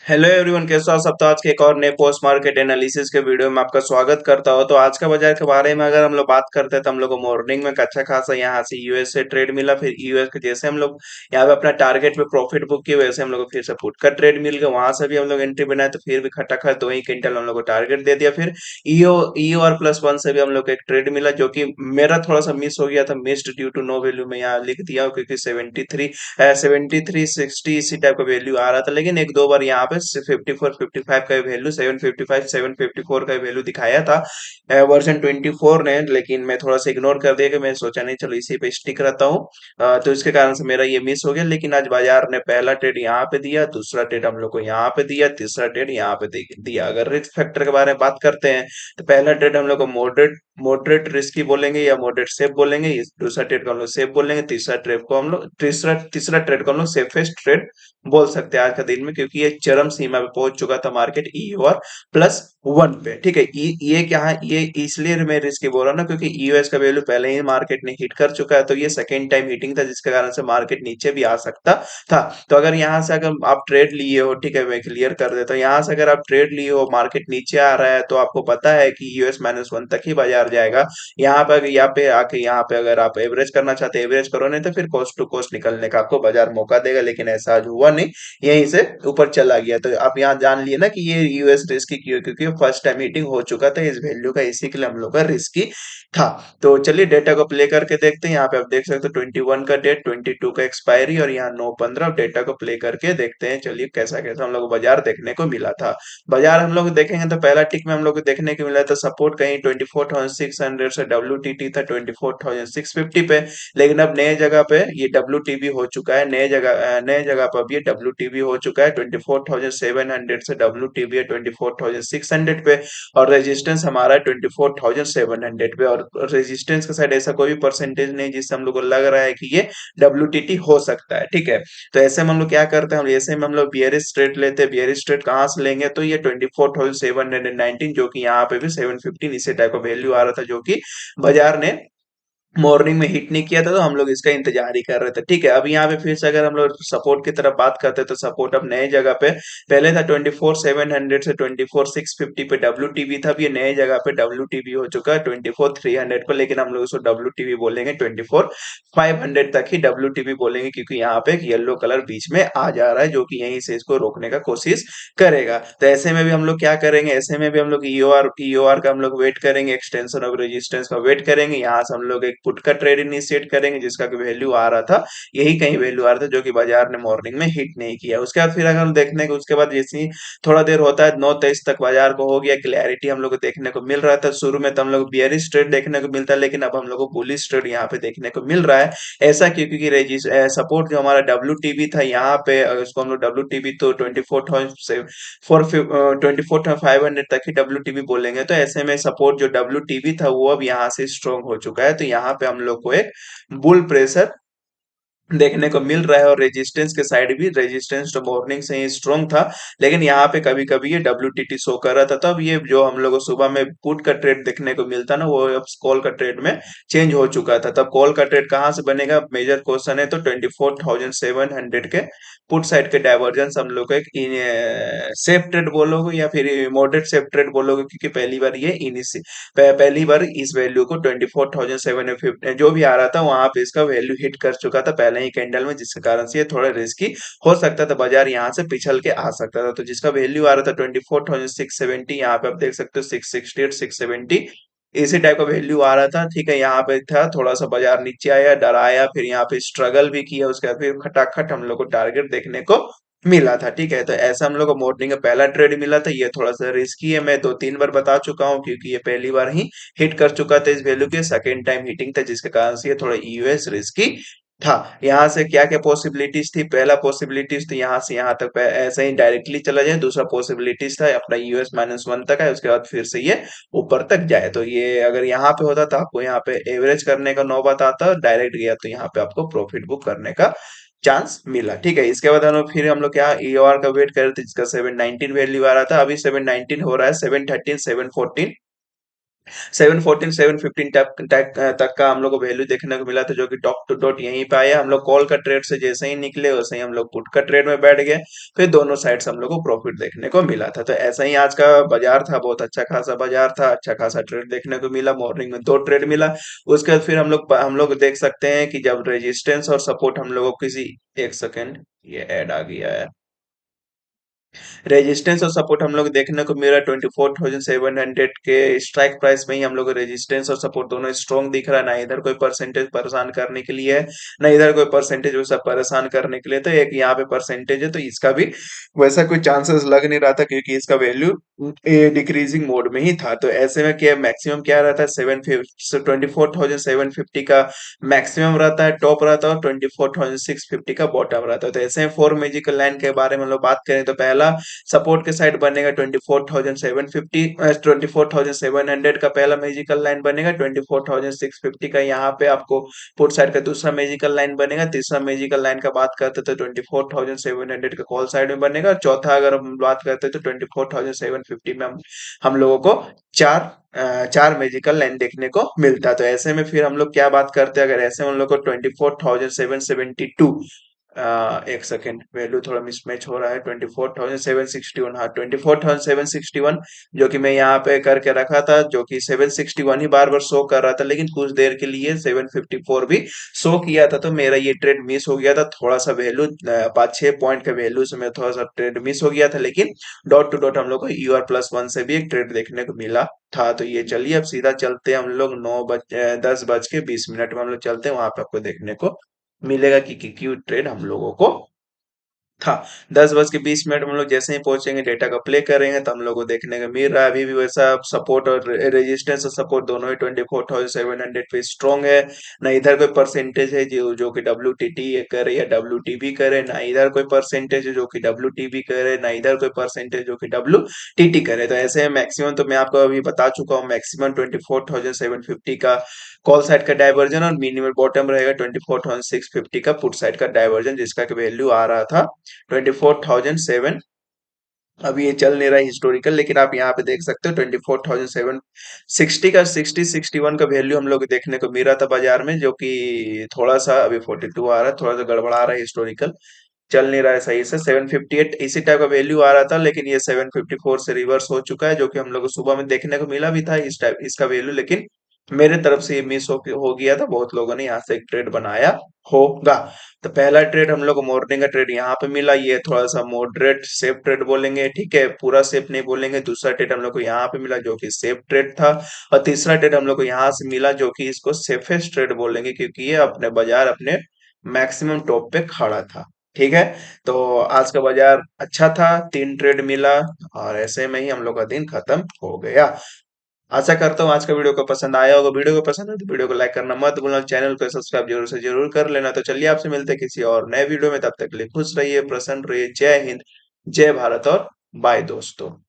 Hello everyone, कैसे हो सब। तो आज के एक और नए पोस्ट मार्केट एनालिसिस के वीडियो में आपका स्वागत करता हूं। तो आज का बाजार के बारे में अगर हम लोग बात करते हैं तो हम लोग को मॉर्निंग में एक अच्छा खासा यहाँ से यूएस से ट्रेड मिला। फिर यूएस के जैसे हम लोग यहाँ पे अपना टारगेट पे प्रॉफिट बुक किए, वैसे हम लोग को फिर से पुट का ट्रेड मिल गया। वहां से भी हम लोग एंट्री बनाए तो फिर भी खटाखट 2 ही क्विंटल हम लोग को टारगेट दे दिया। फिर ईओ और +1 से भी हम लोग को एक ट्रेड मिला, जो कि मेरा थोड़ा सा मिस हो गया था। Missed due to no value में यहाँ लिख दिया हूं, क्योंकि 73 इसी टाइप का वैल्यू आ रहा था। लेकिन एक दो बार यहाँ पे 54 55 का वैल्यू, 755 754 का वैल्यू दिखाया था वर्जन 24 ने। लेकिन मैं थोड़ा सा इग्नोर कर दिया कि मैं सोचा नहीं, चलो इसी पे स्टिक रहता हूँ। तो इसके कारण से मेरा ये मिस हो गया। लेकिन आज बाजार ने पहला ट्रेड यहाँ पे दिया, दूसरा ट्रेड हम लोग को यहाँ पे दिया, तीसरा ट्रेड यहाँ पे दिया। अगर रिस्क फैक्टर के बारे में बात करते हैं तो पहला ट्रेड हम लोग को मॉडरेट रिस्की बोलेंगे या मॉडरेट सेफ बोलेंगे। दूसरा ट्रेड को हम लोग सेफ बोलेंगे। तीसरा ट्रेड को हम लोग सेफेस्ट ट्रेड बोल सकते हैं आज का दिन में, क्योंकि ये चरम सीमा पे पहुंच चुका था मार्केट और +1 पे। ठीक है, ये क्या है, ये इसलिए मैं रिस्की बोल रहा हूँ ना, क्योंकि यूएस का वैल्यू पहले ही मार्केट ने हिट कर चुका है। तो ये सेकेंड टाइम हिटिंग था, जिसके कारण से मार्केट नीचे भी आ सकता था। तो अगर यहाँ से अगर आप ट्रेड लिए हो, ठीक है मैं क्लियर कर देता हूँ, यहाँ से अगर आप ट्रेड लिए हो, मार्केट नीचे आ रहा है, तो आपको पता है कि यूएस -1 तक ही बाजार जाएगा। यहाँ पे अगर आप एवरेज करना चाहते हैं एवरेज करो, नहीं तो फिर कोस्ट टू कोस्ट निकलने का आपको बाजार मौका देगा। लेकिन ऐसा आज हुआ नहीं, यहीं से ऊपर चला गया। तो आप यहाँ जान लिए ना कि ये यूएस रिस्की क्यों, क्योंकि फर्स्ट टाइम मीटिंग हो चुका था इस वैल्यू का, इसी के लिए हम लोग का रिस्की था। तो चलिए डेटा को प्ले करके देखते हैं। यहाँ पे आप देख सकते हो 21 का डेट, 22 का एक्सपायरी और यहाँ 9/15। डेटा को प्ले करके देखते हैं चलिए कैसा कैसा हम लोग को बाजार देखने को मिला था। बाजार हम लोग देखेंगे तो पहला टिक में हम लोग को देखने को मिला था सपोर्ट कहीं 24,600 से, डब्ल्यूटीटी था 24,650 पे। लेकिन अब नए जगह पे ये डब्ल्यूटीबी हो चुका है, नए जगह पर अब ये डब्ल्यूटीबी हो चुका है 24,700 से। डब्ल्यूटीबी है 24,600 पे और रेजिस्टेंस हमारा है 24,700 पे। और रेजिस्टेंस के साइड ऐसा कोई भी परसेंटेज नहीं जिससे हम लोग को लग रहा है कि ये डब्ल्यूटीटी हो सकता है। ठीक है, तो ऐसे में हम लोग क्या करते हैं, हम ऐसे में हम लोग बियरिश स्ट्रेट लेते हैं। बियरिश स्ट्रेट कहाँ से लेंगे, तो ये 24,719, जो कि यहाँ पे भी 715 इसी टाइप का वैल्यू आ रहा था, जो कि बाजार ने मॉर्निंग में हिट नहीं किया था। तो हम लोग इसका इंतजार ही कर रहे थे। ठीक है, अब यहाँ पे फिर से अगर हम लोग सपोर्ट की तरफ बात करते हैं तो सपोर्ट अब नए जगह पे पहले था 24,700 से 24,650 पे डब्ल्यूटीबी था। अब ये नए जगह पे डब्ल्यूटीबी हो चुका है 24,300 पे। लेकिन हम लोग उसको डब्ल्यूटीबी बोलेंगे, 24,500 तक ही डब्ल्यूटीबी बोलेंगे, क्योंकि यहाँ पे एक येलो कलर बीच में आ जा रहा है, जो कि यहीं से इसको रोकने का कोशिश करेगा। तो ऐसे में भी हम लोग क्या करेंगे, ऐसे में भी हम लोग ईओआर का हम लोग वेट करेंगे, एक्सटेंशन ऑफ रेजिस्टेंस का वेट करेंगे। यहाँ से हम लोग एक पुट का ट्रेड इनिशिएट करेंगे, जिसका वैल्यू आ रहा था, यही कहीं वैल्यू आ रहा था, जो कि बाजार ने मॉर्निंग में हिट नहीं किया। उसके बाद फिर अगर हम देखने को, उसके बाद जैसे ही थोड़ा देर होता है 9:23 तक बाजार को हो गया क्लैरिटी, हम लोग को देखने को मिल रहा था। शुरू में तो हम लोग बियरिश ट्रेड देखने को मिलता है, लेकिन अब हम लोग को बुलिश ट्रेड यहाँ पे देखने को मिल रहा है। ऐसा क्यों, क्योंकि सपोर्ट जो हमारा डब्ल्यू था यहाँ पे, अगर उसको हम लोग डब्ल्यू तो 24,500 तक ही डब्ल्यू बोलेंगे। तो ऐसे में सपोर्ट जो डब्ल्यू था वो अब यहाँ से स्ट्रॉन्ग हो चुका है। तो यहाँ पे हम लोग को एक बुल प्रेशर देखने को मिल रहा है। और रेजिस्टेंस के साइड भी, रेजिस्टेंस तो मॉर्निंग से ही स्ट्रॉन्ग था, लेकिन यहाँ पे कभी कभी ये डब्ल्यूटीटी शो कर रहा था। तब ये जो हम लोग को सुबह में पुट का ट्रेड देखने को मिलता ना, वो अब कॉल का ट्रेड में चेंज हो चुका था। तब कॉल का ट्रेड कहाँ से बनेगा, मेजर क्वेश्चन है। तो 24,700 के पुट साइड के डाइवर्जेंस हम लोग को एक सेफ ट्रेड बोलोगे या फिर मॉडरेट सेफ ट्रेड बोलोगे, क्योंकि पहली बार इस वैल्यू को 24,750 जो भी आ रहा था वहां पे इसका वैल्यू हिट कर चुका था पहले ही कैंडल में, जिसके कारण से ये थोड़ा रिस्की हो सकता था। बाजार यहाँ से पिछल के आ सकता था। तो जिसका वैल्यू आ रहा था 24,670, यहाँ पे आप देख सकते हो 660 670 इसी टाइप का वैल्यू आ रहा था। ठीक है, यहाँ पे था थोड़ा सा बाजार नीचे आया, डराया, फिर यहाँ पे स्ट्रगल भी किया, उसके बाद फिर खटाखट हम लोग को टारगेट देखने को मिला था। ठीक है, तो ऐसा हम लोग को मॉर्निंग का पहला ट्रेड मिला था। ये थोड़ा सा रिस्की है, मैं 2-3 बार बता चुका हूँ, क्योंकि ये पहली बार ही हिट कर चुका था इस वैल्यू के, सेकेंड टाइम हिटिंग था, जिसके कारण से ये थोड़ा यूएस रिस्की था। यहाँ से क्या क्या पॉसिबिलिटीज थी, पहला पॉसिबिलिटीज तो यहाँ से यहाँ तक ऐसे ही डायरेक्टली चला जाए। दूसरा पॉसिबिलिटीज था अपना यूएस -1 तक है, उसके बाद फिर से ये ऊपर तक जाए। तो ये अगर यहाँ पे होता तो आपको यहाँ पे एवरेज करने का नौबत आता, डायरेक्ट गया तो यहाँ पे आपको प्रॉफिट बुक करने का चांस मिला। ठीक है, इसके बाद हम लोग क्या ईओआर का वेट कर रहे थे, जिसका 719 वैल्यू आ रहा था। अभी 719 हो रहा है, 713 714 714 715 तक का हम लोग को वैल्यू देखने को मिला था, जो कि टॉप टू डॉट यहीं पे आया। हम लोग कॉल का ट्रेड से जैसे ही निकले वैसे ही हम लोग पुट का ट्रेड में बैठ गए। फिर दोनों साइड से हम लोग को प्रॉफिट देखने को मिला था। तो ऐसा ही आज का बाजार था, बहुत अच्छा खासा बाजार था, अच्छा खासा ट्रेड देखने को मिला। मॉर्निंग में दो ट्रेड मिला। उसके बाद फिर हम लोग देख सकते हैं कि जब रेजिस्टेंस और सपोर्ट हम लोगों को किसी, एक सेकेंड, ये ऐड आ गया है। रेजिस्टेंस और सपोर्ट हम लोग देखने को मिला 24,700 के स्ट्राइक प्राइस में ही। हम लोग को रेजिस्टेंस और सपोर्ट दोनों स्ट्रॉन्ग दिख रहा है, ना इधर कोई परसेंटेज परेशान करने के लिए है, ना इधर कोई परसेंटेज वैसा परेशान करने के लिए। तो एक यहाँ पे परसेंटेज है, तो इसका भी वैसा कोई चांसेस लग नहीं रहा था, क्योंकि इसका वैल्यू डिक्रीजिंग मोड में ही था। तो ऐसे में क्या मैक्सिमम क्या रहता है, 24,750 का मैक्सिमम रहता है, टॉप रहता है, और 24,650 का बॉटम रहता है। तो ऐसे में फोर मैजिकल लाइन के बारे में हम लोग बात करें तो पहला सपोर्ट के साइड बनेगा 24,750, 24,700 का पहला मैजिकल लाइन बनेगा। 24,650 का यहाँ पे आपको पुट साइड का दूसरा मैजिकल लाइन बनेगा। तीसरा मैजिकल लाइन का बात करते तो 24,700 का कॉल साइड में बनेगा। और चौथा अगर हम बात करते तो 24,750 में हम लोगों को चार मैजिकल लाइन देखने को मिलता। तो ऐसे में फिर हम लोग क्या बात करते हैं, अगर ऐसे में हम लोग को 24,772, एक सेकेंड, वैल्यू थोड़ा मिसमैच हो रहा है। 24,761, हाँ 24,761, जो कि मैं यहाँ पे करके रखा था, जो कि 761 ही बार बार शो कर रहा था, लेकिन कुछ देर के लिए 754 भी शो किया था। तो मेरा ये ट्रेड मिस हो गया था, थोड़ा सा वैल्यू 5-6 पॉइंट का वैल्यू से मैं थोड़ा सा ट्रेड मिस हो गया था। लेकिन डॉट टू डॉट हम लोग को UR+1 से भी एक ट्रेड देखने को मिला था। तो ये चलिए अब सीधा चलते हैं हम लोग 10:20 में हम लोग चलते हैं, वहां पे आपको देखने को मिलेगा कि क्यू ट्रेड हम लोगों को था। 10:20 हम लोग जैसे ही पहुंचेंगे, डेटा का प्ले करेंगे, तो हम लोग को देखने को मिल रहा है अभी भी वैसा सपोर्ट और रेजिस्टेंस और सपोर्ट दोनों ही 24,700 पे स्ट्रॉन्ग है। ना इधर कोई परसेंटेज है जो कि WTT करे या WTB करे, ना इधर कोई परसेंटेज है जो कि WTB करे, ना इधर कोई परसेंटेज जो कि WTT करे। तो ऐसे मैक्सिमम तो मैं आपको अभी बता चुका हूँ, मैक्सिमम 24,750 का कॉल साइड का डाइवर्जन, और मिनिमम बॉटम रहेगा 24,650 का पुट साइड का डाइवर्जन, जिसका वैल्यू आ रहा था 24,007। अब ये चल नहीं रहा है हिस्टोरिकल, लेकिन आप यहाँ पे देख सकते हो 24,760 का 60-61 का वैल्यू हम लोग को देखने को मिल रहा था बाजार में, जो कि थोड़ा सा अभी 42 आ रहा है, थोड़ा सा गड़बड़ा रहा है हिस्टोरिकल, चल नहीं रहा है सही से। 758 इसी टाइप का वैल्यू आ रहा था, लेकिन ये 754 से रिवर्स हो चुका है, जो कि हम लोग को सुबह में देखने को मिला भी था इस टाइप इसका वैल्यू। लेकिन मेरे तरफ से ये मिस हो गया था, बहुत लोगों ने यहाँ से एक ट्रेड बनाया होगा। तो पहला ट्रेड हम लोग को मॉर्निंग का ट्रेड यहाँ पे मिला, ये थोड़ा सा मॉडरेट सेफ ट्रेड बोलेंगे, ठीक है, पूरा सेफ नहीं बोलेंगे। दूसरा ट्रेड हम लोग को यहाँ पे मिला, जो कि सेफ ट्रेड था। और तीसरा ट्रेड हम लोग को यहाँ से मिला, जो कि इसको सेफेस्ट ट्रेड बोलेंगे, क्योंकि ये अपने बाजार अपने मैक्सिमम टॉप पे खड़ा था। ठीक है, तो आज का बाजार अच्छा था, 3 ट्रेड मिला, और ऐसे में ही हम लोग का दिन खत्म हो गया। आशा करता हूँ आज का वीडियो को पसंद आया होगा। वीडियो को पसंद है तो वीडियो को लाइक करना मत भूलना, चैनल को सब्सक्राइब जरूर से जरूर कर लेना। तो चलिए आपसे मिलते हैं किसी और नए वीडियो में, तब तक के लिए खुश रहिए, प्रसन्न रहिए। जय हिंद, जय भारत, और बाय दोस्तों।